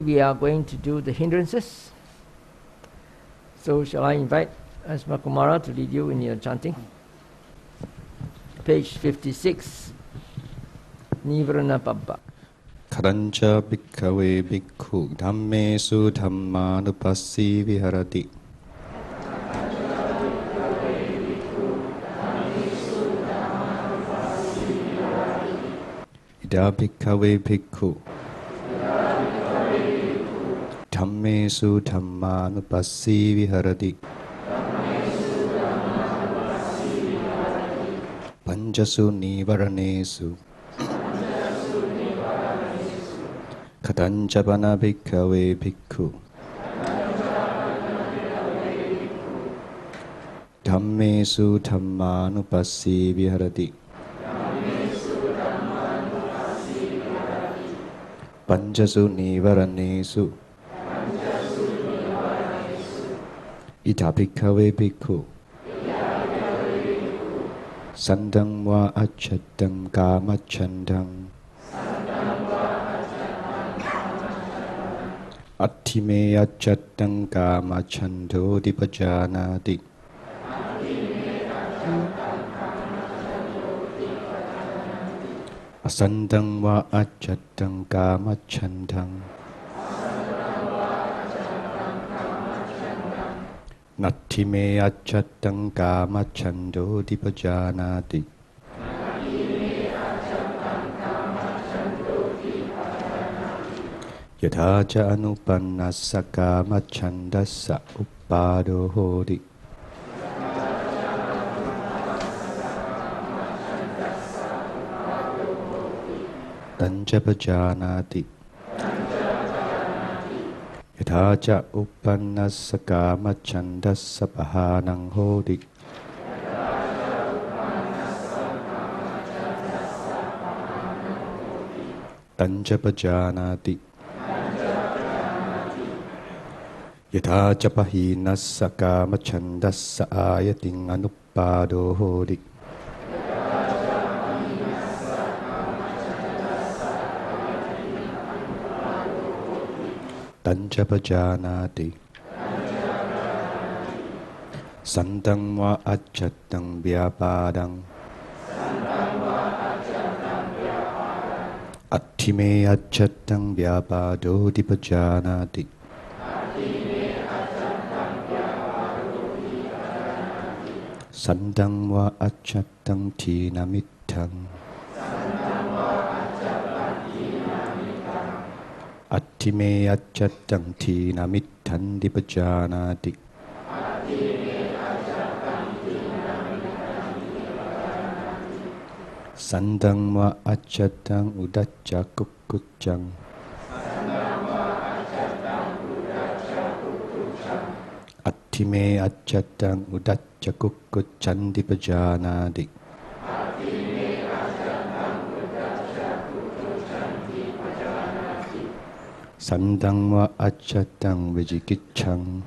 We are going to do the hindrances. So shall I invite Asma Kumara to lead you in your chanting? Page 56, Nivarana Pabba. Karancha bhikkhave bhikkhu dhammesu dhammanupassi viharati. Ida bhikkhave bhikkhu dhammesu dhammanupassi viharati. Panchasu nivaranesu Katanjapana bhikkhave bhikkhu dhammesu dhammanupassi viharati. Panchasu nivaranesu Ita bhikkhave bhikkhu Sandang wa achattam kamachandang Attime achattam kamachando dipajanati. Asandang wa achattam kamachandang Nattime achattam kamachando dipajanati. Yatha ca anupannassa kamachandassa uppado hodi. Tanjapajanati. Yatha ca uppannassa kamachandassa pahanang hodi. Tanjapajanati. Yatha ca pahinassa kamachandassa ayating anuppado hodi. Tanjapajanati. Santang wa achatang vyapadang Attime achatang vyapado dipajanati. Santang wa achatang tinamittang Attime achatang tinamittang dipajanati. Sandang wa achatang udacca kukkuccang Attime achatang udacca kukkuccang dipajanati. Sandang wa achatang vijikicchang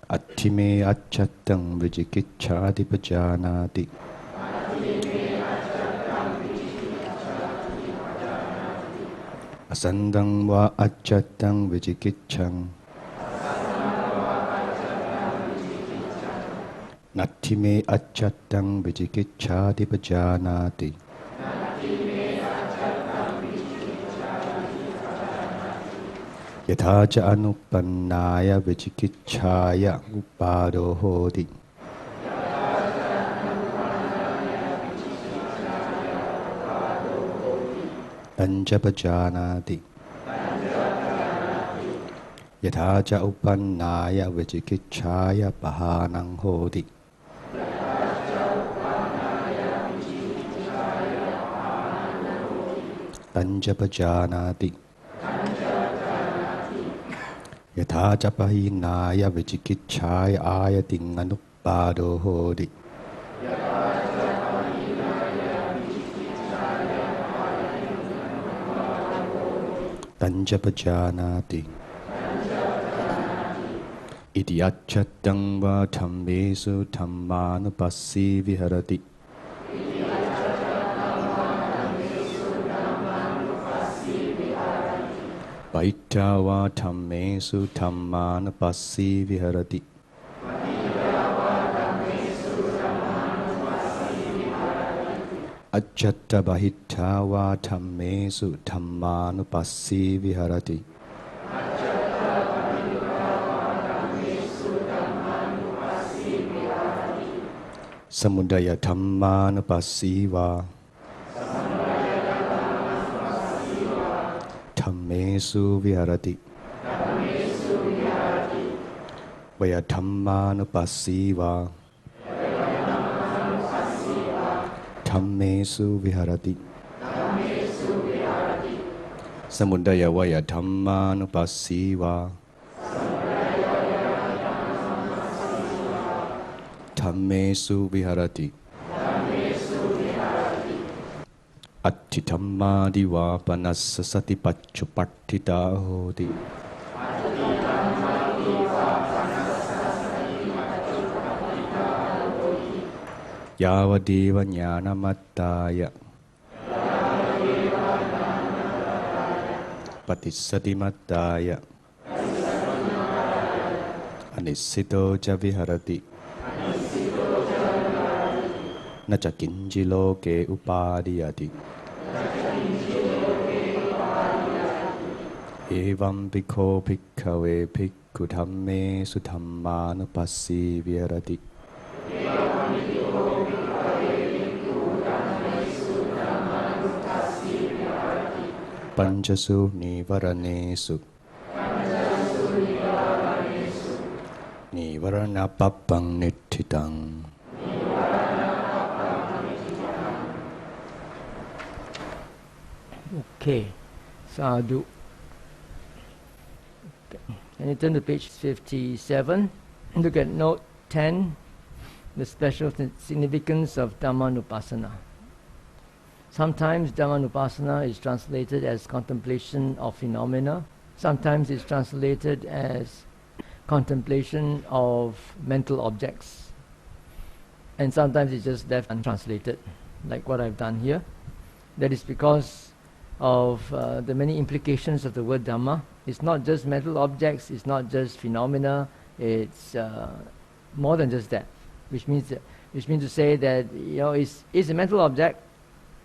Attime achatang vijikiccha dipajanati. Asandang wa achatang vijikicchang Nattime achatang vijikiccha dipajanati. Yatha ca anupannaya vijikicchaya uppado hodi. Tanjapajanati. Yatha ca uppannaya vijikicchaya pahanang hodi. Tanjapajanati. Yatha ca pahinaya vijikicchaya ayating anuppado hodi. Tanjapajanati. Iti achatang va dhammesu dhammanupassi viharati. Bhaitava dhammesu dhammanupassi viharati. Ajjatta Bhaitava dhammesu dhammanupassi viharati. Samudaya dhammanupassiva dhammesu viharati. Vaya dhammanupassiva dhammesu viharati. Samudaya vaya dhammanupassiva dhammesu viharati. Atti dhammadiva panassa satipatthana hoti. Yavadeva jnanamattaya patissatimattaya anissito ca viharati. Naca kinjiloke upadiyati. Evam bhikho bhikkhave bhikkhu dhammesu dhammanupassi viharati. Panchasu nivaranesu nivarana pappang nittitang. Okay, sadhu. Can you turn to page 57? Look at note 10, the special significance of Dhammanupassana. Sometimes Dhammanupassana is translated as contemplation of phenomena. Sometimes it's translated as contemplation of mental objects. And sometimes it's just left untranslated, like what I've done here. That is because of the many implications of the word Dhamma. It's not just mental objects, it's not just phenomena, it's more than just that. Which means to say that it's a mental object.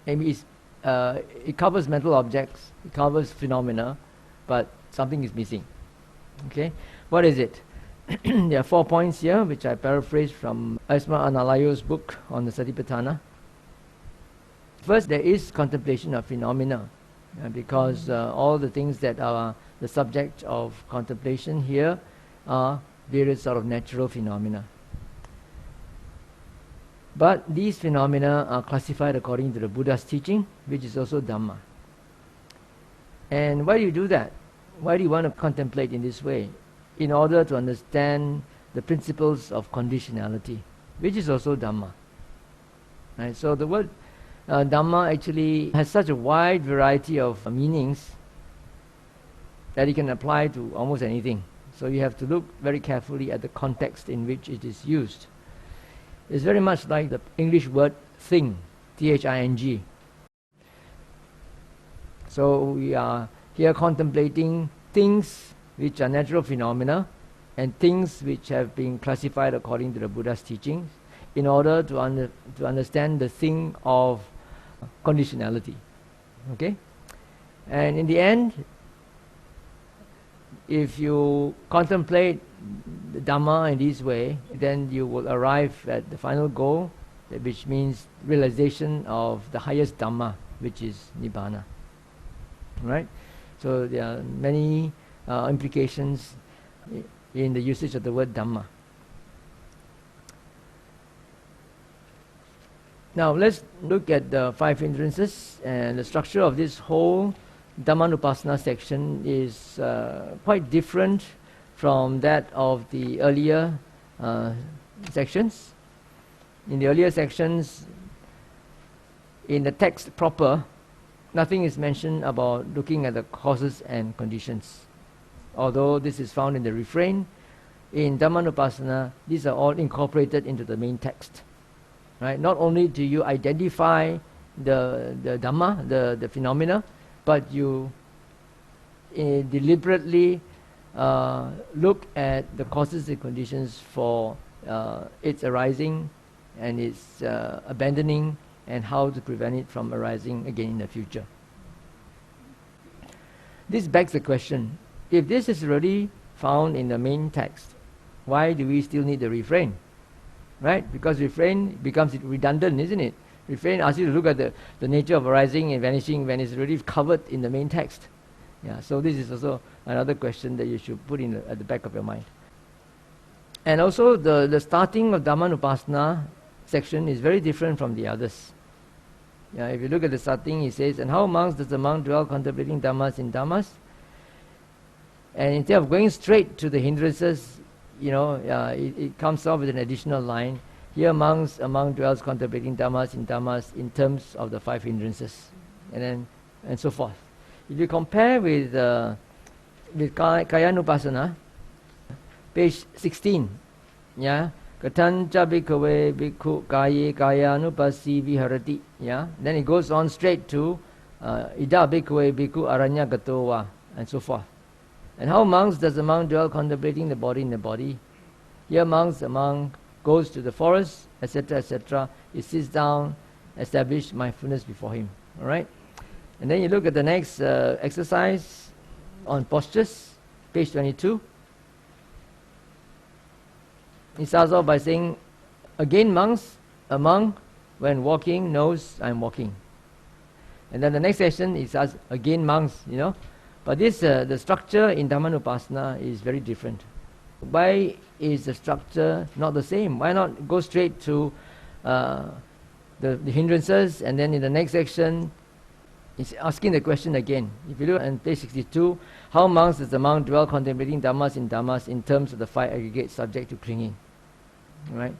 Maybe it covers mental objects, it covers phenomena, but something is missing. Okay, what is it? There are 4 points here, which I paraphrased from Asma Analayo's book on the Satipatthana. First, there is contemplation of phenomena, because all the things that are the subject of contemplation here are various sort of natural phenomena. But these phenomena are classified according to the Buddha's teaching, which is also Dhamma. And why do you do that? Why do you want to contemplate in this way? In order to understand the principles of conditionality, which is also Dhamma. Right? So the word Dhamma actually has such a wide variety of meanings that it can apply to almost anything. So you have to look very carefully at the context in which it is used. It's very much like the English word thing, T-H-I-N-G. So we are here contemplating things which are natural phenomena and things which have been classified according to the Buddha's teachings in order to understand the thing of conditionality. Okay? And in the end, if you contemplate the Dhamma in this way, then you will arrive at the final goal, which means realization of the highest Dhamma, which is Nibbana. Right? So there are many implications in the usage of the word Dhamma. Now let's look at the 5 hindrances, and the structure of this whole Dhammanupassana section is quite different from that of the earlier sections. In the earlier sections, in the text proper, nothing is mentioned about looking at the causes and conditions. Although this is found in the refrain, in Dhammanupassana, these are all incorporated into the main text. Right? Not only do you identify the Dhamma, the phenomena, but you deliberately look at the causes and conditions for its arising and its abandoning, and how to prevent it from arising again in the future. This begs the question, if this is already found in the main text, why do we still need the refrain? Right? Because refrain becomes redundant, isn't it? Refrain asks you to look at the nature of arising and vanishing when it's already covered in the main text. Yeah, so this is also another question that you should put in at the back of your mind. And also the starting of Dhammanupassana section is very different from the others. Yeah, if you look at the starting, it says, and how amongst does the monk dwell contemplating Dhammas in Dhammas? And instead of going straight to the hindrances, it comes off with an additional line. Here amongst a monk dwells contemplating Dhammas in terms of the 5 hindrances, and so forth. If you compare with Kayanupassana, page 16, yeah, Katancha bhikkhave bhikkhu kaye kayanupassi viharati, yeah, then it goes on straight to Ida bhikkhave bhikkhu aranya gatowa, and so forth. And how monks does the monk dwell contemplating the body in the body? Here amongst the monk goes to the forest, etc., etc. He sits down, establish mindfulness before him. All right? And then you look at the next exercise on postures, page 22. He starts off by saying, again monks, a monk when walking knows I'm walking. And then the next session he says, again monks, But this the structure in Dhammanupassana is very different. Why is the structure not the same? Why not go straight to the hindrances, and then in the next section it's asking the question again. If you look at page 62, how monks does the monk dwell contemplating Dhammas in terms of the 5 aggregates subject to clinging? Right?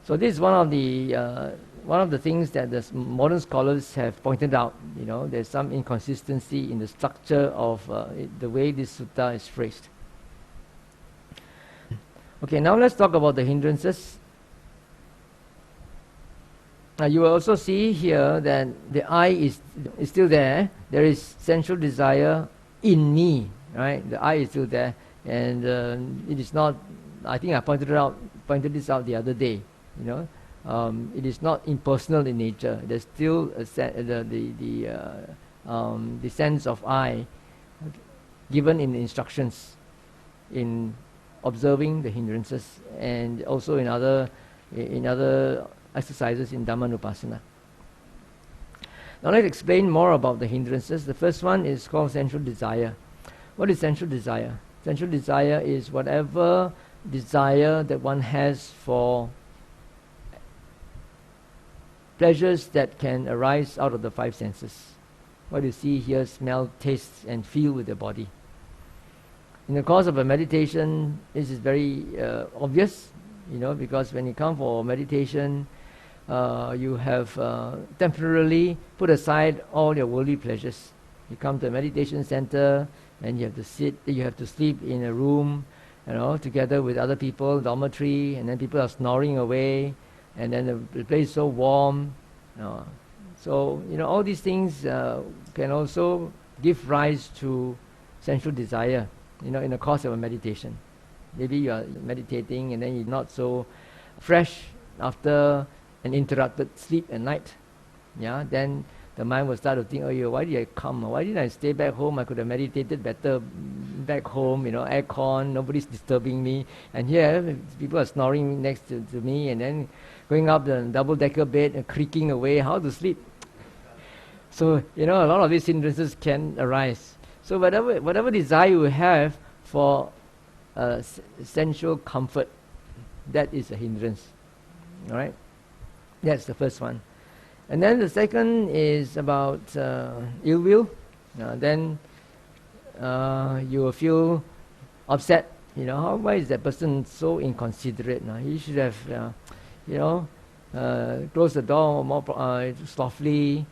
So this is one of the things that the modern scholars have pointed out. There's some inconsistency in the structure of the way this sutta is phrased. Okay, now let's talk about the hindrances. You will also see here that the I is still there. There is sensual desire in me, right? The I is still there, and it is not. I think I pointed this out the other day. It is not impersonal in nature. There's still the sense of I given in the instructions in observing the hindrances, and also in other exercises in Dhammanupassana. Now let's explain more about the hindrances. The first one is called sensual desire. What is sensual desire? Sensual desire is whatever desire that one has for pleasures that can arise out of the 5 senses. What you see, hear, smell, taste, and feel with the body. In the course of a meditation, this is very obvious, because when you come for meditation, you have temporarily put aside all your worldly pleasures. You come to a meditation center, and you have to sleep in a room, together with other people, dormitory, and then people are snoring away, and then the place is so warm. So, all these things can also give rise to sensual desire, in the course of a meditation. Maybe you are meditating and then you're not so fresh after an interrupted sleep at night. Yeah, then the mind will start to think, oh, why did I come? Why didn't I stay back home? I could have meditated better back home, aircon, nobody's disturbing me. And here, people are snoring next to me, and then going up the double-decker bed and creaking away. How to sleep? So, a lot of these hindrances can arise. So whatever desire you have for sensual comfort, that is a hindrance. All right? That's the first one. And then the second is about ill will. Then you will feel upset. Why is that person so inconsiderate? He should have, closed the door more softly.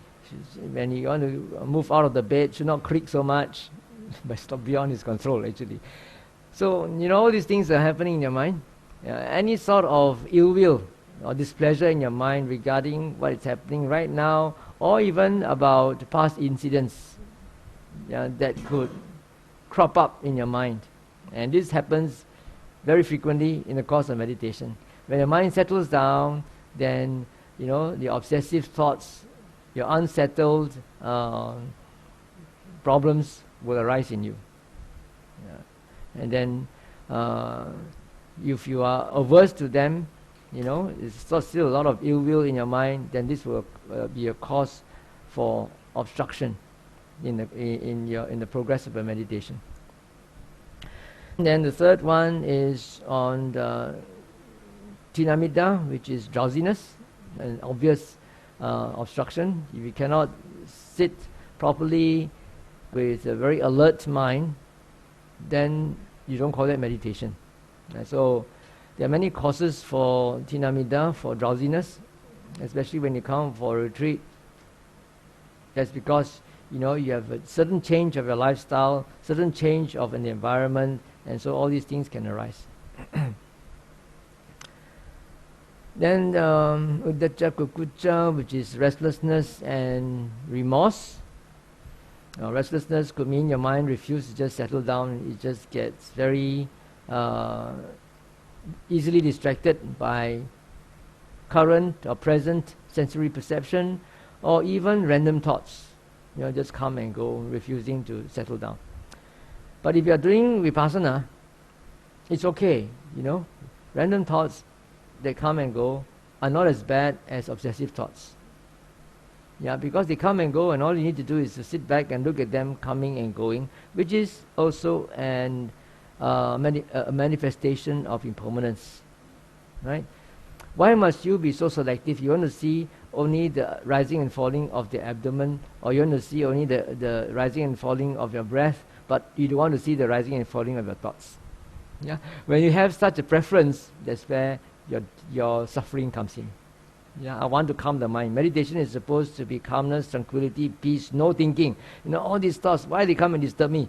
When you want to move out of the bed, should not creak so much, but stop beyond his control actually. So all these things are happening in your mind. Any sort of ill will or displeasure in your mind regarding what is happening right now, or even about past incidents that could crop up in your mind. And this happens very frequently in the course of meditation. When your mind settles down, then the obsessive thoughts, your unsettled problems will arise in you. And then if you are averse to them, it's still a lot of ill will in your mind, then this will be a cause for obstruction in the progress of your meditation. And then the third one is on the tinamida, which is drowsiness, an obvious obstruction. If you cannot sit properly with a very alert mind, then you don't call that meditation. So there are many causes for tinamida, for drowsiness, especially when you come for a retreat. That's because you have a certain change of your lifestyle, certain change of an environment, and so all these things can arise. Then uddaca kukucca, which is restlessness and remorse. Restlessness could mean your mind refuses to just settle down. It just gets very easily distracted by current or present sensory perception, or even random thoughts. Just come and go, refusing to settle down. But if you are doing vipassana, it's okay. Random thoughts that come and go are not as bad as obsessive thoughts. Because they come and go, and all you need to do is to sit back and look at them coming and going, which is also a manifestation of impermanence. Right? Why must you be so selective? You want to see only the rising and falling of the abdomen, or you want to see only the rising and falling of your breath, but you don't want to see the rising and falling of your thoughts. When you have such a preference, that's where your suffering comes in. I want to calm the mind. Meditation is supposed to be calmness, tranquility, peace, no thinking. All these thoughts, why they come and disturb me?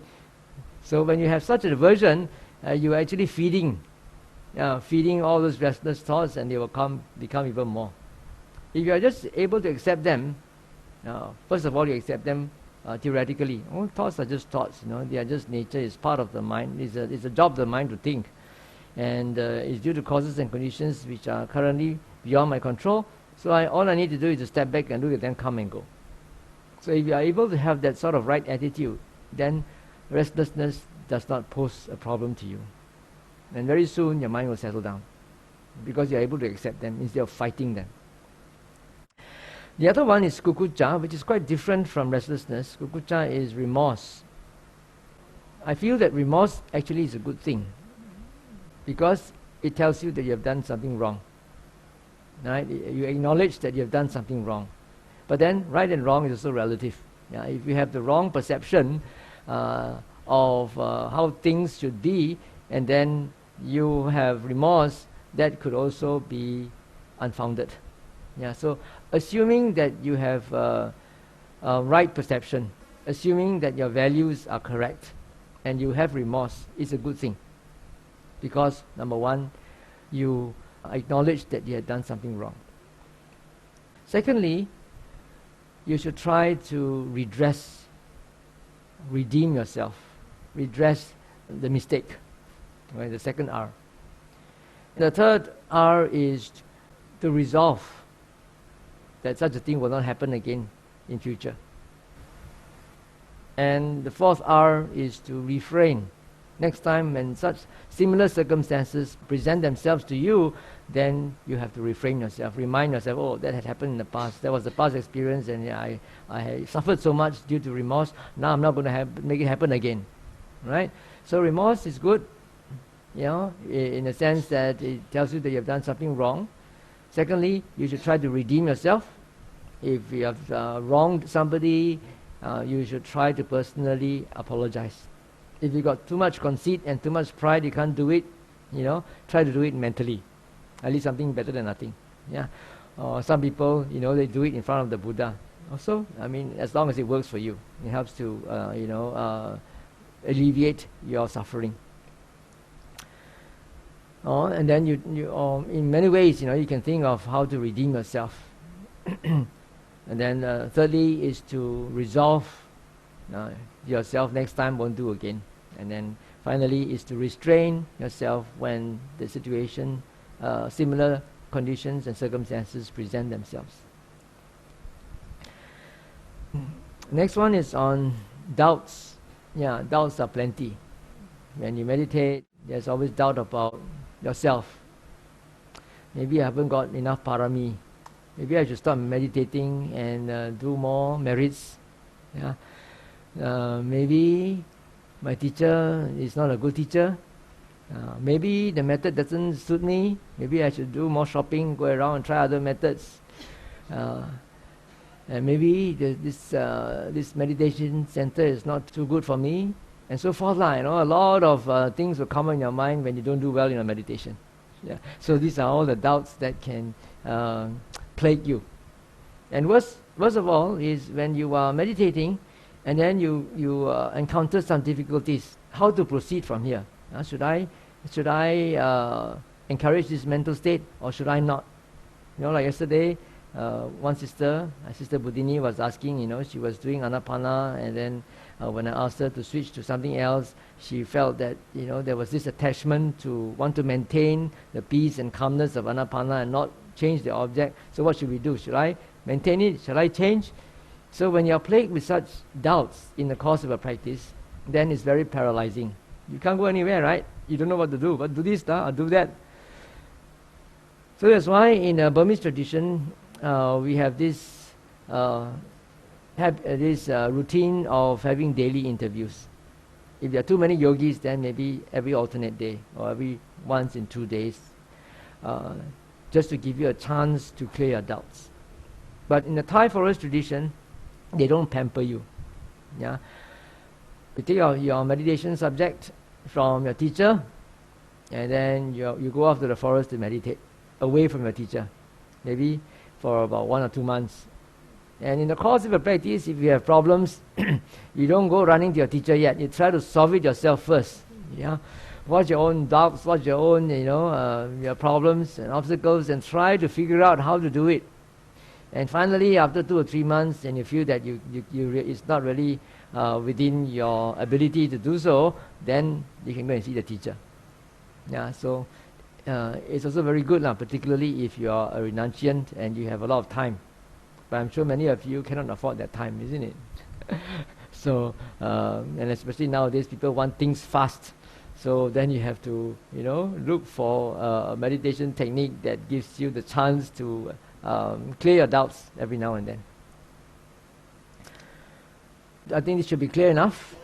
So when you have such an aversion, you're actually feeding all those restless thoughts, and they will become even more. If you are just able to accept them, first of all, you accept them theoretically. All thoughts are just thoughts. They are just nature. It's part of the mind. It's a job of the mind to think, and it's due to causes and conditions which are currently beyond my control. So all I need to do is to step back and look at them come and go. So if you are able to have that sort of right attitude, then restlessness does not pose a problem to you. And very soon your mind will settle down, because you are able to accept them instead of fighting them. The other one is kukucca, which is quite different from restlessness. Kukucca is remorse. I feel that remorse actually is a good thing, because it tells you that you have done something wrong. Right? You acknowledge that you have done something wrong. But then right and wrong is also relative. If you have the wrong perception of how things should be, and then you have remorse, that could also be unfounded. So assuming that you have right perception, assuming that your values are correct, and you have remorse, is a good thing. Because number one, you acknowledge that you had done something wrong. Secondly, you should try to redeem yourself, redress the mistake. Right, the second R. The third R is to resolve that such a thing will not happen again in future. And the fourth R is to refrain. Next time when such similar circumstances present themselves to you, then you have to refrain yourself, remind yourself, oh, that had happened in the past, that was the past experience, and I suffered so much due to remorse, now I'm not going to make it happen again. Right? So remorse is good, in the sense that it tells you that you have done something wrong. Secondly, you should try to redeem yourself. If you have wronged somebody, you should try to personally apologize. If you got too much conceit and too much pride, you can't do it, try to do it mentally. At least something better than nothing. Some people, they do it in front of the Buddha. Also, as long as it works for you, it helps to, alleviate your suffering. And then you in many ways, you can think of how to redeem yourself. And then thirdly is to resolve yourself next time won't do again. And then finally is to restrain yourself when the situation, similar conditions and circumstances present themselves. Next one is on doubts. Yeah, doubts are plenty. When you meditate, there's always doubt about yourself. Maybe I haven't got enough parami. Maybe I should start meditating and do more merits. Yeah. Maybe my teacher is not a good teacher. Maybe the method doesn't suit me. Maybe I should do more shopping, go around and try other methods. And maybe this meditation center is not too good for me, and so forth. A lot of things will come in your mind when you don't do well in your meditation. Yeah. So these are all the doubts that can plague you. And worst of all is when you are meditating and then you encounter some difficulties. How to proceed from here? Should I encourage this mental state or should I not? Like yesterday, one sister, Sister Buddhini, was asking, she was doing Anapana, and then when I asked her to switch to something else, she felt that, there was this attachment to want to maintain the peace and calmness of Anapana and not change the object. So what should we do? Should I maintain it? Shall I change? So when you are plagued with such doubts in the course of a practice, then it's very paralyzing. You can't go anywhere, right? You don't know what to do. But do this, or do that. So that's why in the Burmese tradition, we have this routine of having daily interviews. If there are too many yogis, then maybe every alternate day or every once in 2 days, just to give you a chance to clear your doubts. But in the Thai forest tradition, they don't pamper you. Yeah, you take your meditation subject from your teacher, and then you go off to the forest to meditate, away from your teacher, maybe for about 1 or 2 months. And in the course of a practice, if you have problems, you don't go running to your teacher yet. You try to solve it yourself first. Yeah, what's your own doubts? What's your own your problems and obstacles, and try to figure out how to do it. And finally, after 2 or 3 months, and you feel that it's not really within your ability to do so, then you can go and see the teacher. Yeah, so it's also very good, particularly if you are a renunciant and you have a lot of time. But I'm sure many of you cannot afford that time, isn't it? So, and especially nowadays, people want things fast. So then you have to, look for a meditation technique that gives you the chance to clear your doubts every now and then. I think this should be clear enough.